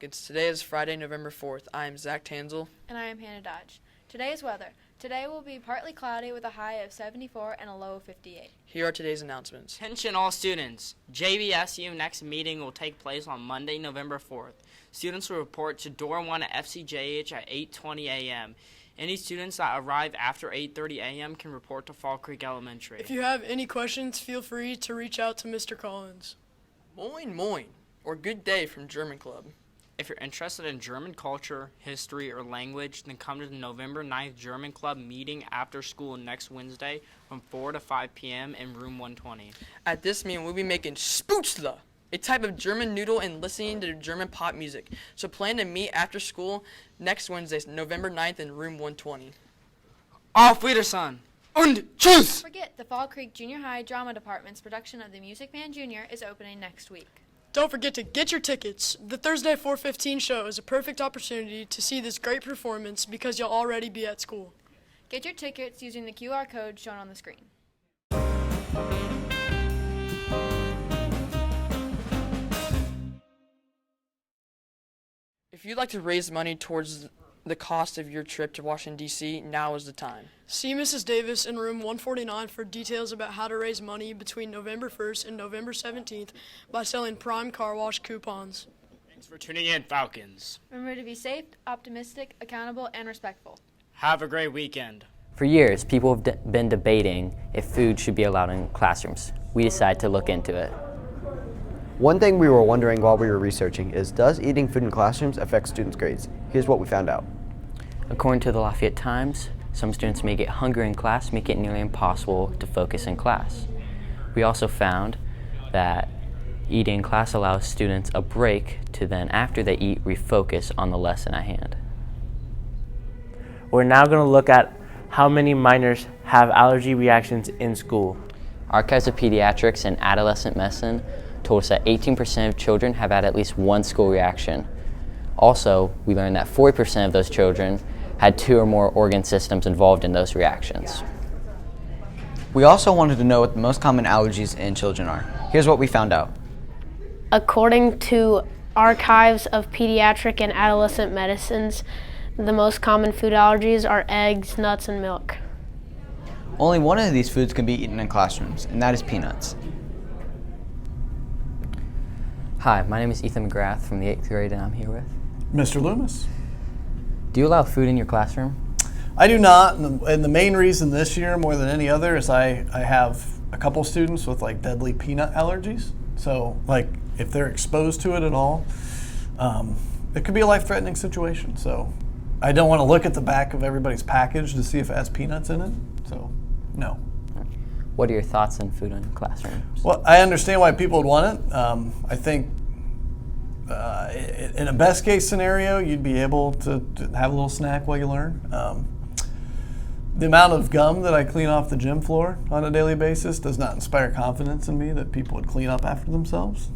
Rockets. Today is Friday, November 4th. I am Zach Tanzel. And I am Hannah Dodge. Today's weather. Today will be partly cloudy with a high of 74 and a low of 58. Here are today's announcements. Attention all students. JVSU next meeting will take place on Monday, November 4th. Students will report to Door 1 at FCJH at 8:20 a.m. Any students that arrive after 8:30 a.m. can report to Fall Creek Elementary. If you have any questions, feel free to reach out to Mr. Collins. Moin moin, or good day from German Club. If you're interested in German culture, history, or language, then come to the November 9th German Club meeting after school next Wednesday from 4 to 5 p.m. in room 120. At this meeting, we'll be making Sputzle, a type of German noodle, and listening to German pop music. So plan to meet after school next Wednesday, November 9th in room 120. Auf Wiedersehen und tschüss! Don't forget, the Fall Creek Junior High Drama Department's production of The Music Man Jr. is opening next week. Don't forget to get your tickets. The Thursday 4:15 show is a perfect opportunity to see this great performance because you'll already be at school. Get your tickets using the QR code shown on the screen. If you'd like to raise money towards the cost of your trip to Washington, D.C., now is the time. See Mrs. Davis in room 149 for details about how to raise money between November 1st and November 17th by selling Prime Car Wash coupons. Thanks for tuning in, Falcons. Remember to be safe, optimistic, accountable, and respectful. Have a great weekend. For years, people have been debating if food should be allowed in classrooms. We decided to look into it. One thing we were wondering while we were researching is, does eating food in classrooms affect students' grades? Here's what we found out. According to the Lafayette Times, some students may get hungry in class, making it nearly impossible to focus in class. We also found that eating in class allows students a break to then, after they eat, refocus on the lesson at hand. We're now going to look at how many minors have allergy reactions in school. Archives of Pediatrics and Adolescent Medicine told us that 18% of children have had at least one school reaction. Also, we learned that 40% of those children had 2 or more organ systems involved in those reactions. We also wanted to know what the most common allergies in children are. Here's what we found out. According to Archives of Pediatric and Adolescent Medicines, the most common food allergies are eggs, nuts, and milk. Only one of these foods can be eaten in classrooms, and that is peanuts. Hi, my name is Ethan McGrath from the 8th grade, and I'm here with Mr. Loomis. Do you allow food in your classroom? I do not, and the main reason this year more than any other is I have a couple students with like deadly peanut allergies. So like if they're exposed to it at all, it could be a life-threatening situation. So I don't want to look at the back of everybody's package to see if it has peanuts in it, so no. What are your thoughts on food in classrooms? Well, I understand why people would want it. I think in a best case scenario, you'd be able to have a little snack while you learn. The amount of gum that I clean off the gym floor on a daily basis does not inspire confidence in me that people would clean up after themselves.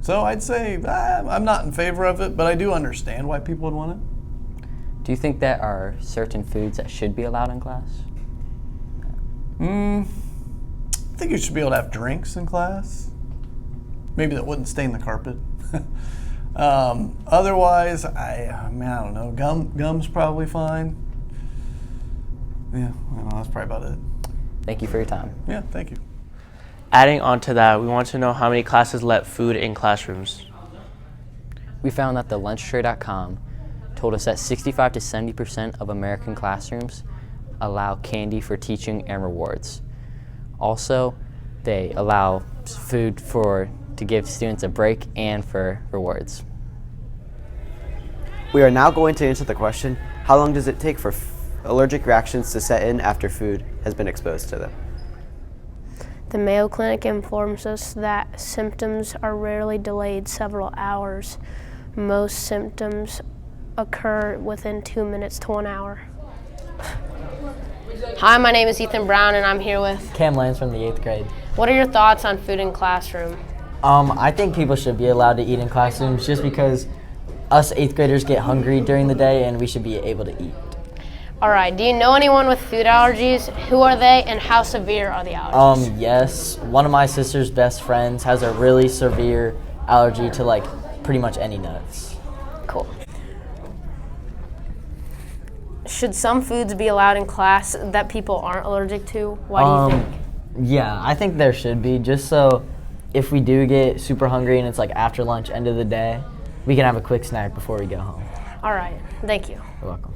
So I'd say I'm not in favor of it, but I do understand why people would want it. Do you think there are certain foods that should be allowed in class? I think you should be able to have drinks in class. Maybe that wouldn't stain the carpet. Otherwise, I don't know. Gum's probably fine. Yeah, I don't know, that's probably about it. Thank you for your time. Yeah, thank you. Adding on to that, we want to know how many classes let food in classrooms. We found that the LunchTray.com told us that 65 to 70% of American classrooms allow candy for teaching and rewards. Also, they allow food to give students a break and for rewards. We are now going to answer the question, how long does it take for allergic reactions to set in after food has been exposed to them? The Mayo Clinic informs us that symptoms are rarely delayed several hours. Most symptoms occur within 2 minutes to 1 hour. Hi, my name is Ethan Brown, and I'm here with Cam Lance from the 8th grade. What are your thoughts on food in classroom? I think people should be allowed to eat in classrooms just because us 8th graders get hungry during the day and we should be able to eat. All right, do you know anyone with food allergies? Who are they and how severe are the allergies? Yes, one of my sister's best friends has a really severe allergy to like pretty much any nuts. Cool. Should some foods be allowed in class that people aren't allergic to? Why do you think? Yeah, I think there should be, just so if we do get super hungry and it's like after lunch, end of the day, we can have a quick snack before we go home. All right, thank you. You're welcome.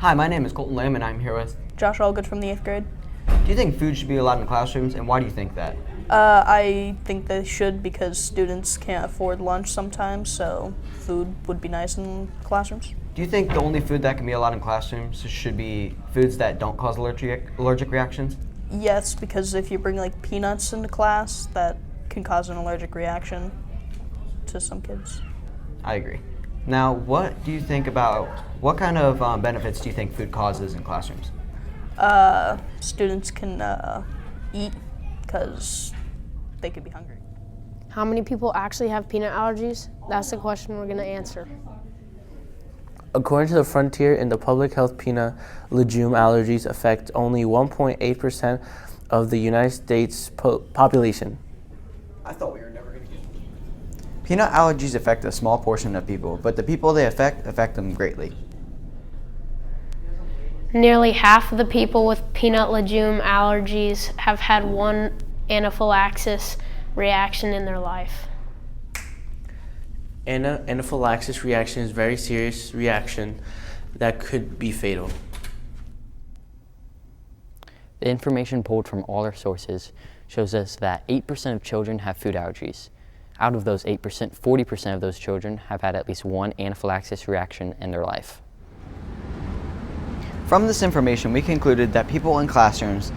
Hi, my name is Colton Lamb, and I'm here with. Josh Allgood from the 8th grade. Do you think food should be allowed in classrooms, and why do you think that? I think they should because students can't afford lunch sometimes, so food would be nice in classrooms. Do you think the only food that can be allowed in classrooms should be foods that don't cause allergic reactions? Yes, because if you bring like peanuts into class, that can cause an allergic reaction to some kids. I agree. Now, what do you think about, what kind of benefits do you think food causes in classrooms? Students can eat because they could be hungry. How many people actually have peanut allergies? That's the question we're going to answer. According to the Frontier in the Public Health, peanut legume allergies affect only 1.8% of the United States population. I thought we were never going to get Peanut allergies affect a small portion of people, but the people they affect them greatly. Nearly half of the people with peanut legume allergies have had one anaphylaxis reaction in their life. Anaphylaxis reaction is a very serious reaction that could be fatal. The information pulled from all our sources shows us that 8% of children have food allergies. Out of those 8%, 40% of those children have had at least one anaphylaxis reaction in their life. From this information, we concluded that people in classrooms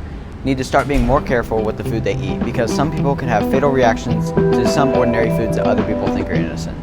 need to start being more careful with the food they eat because some people can have fatal reactions to some ordinary foods that other people think are innocent.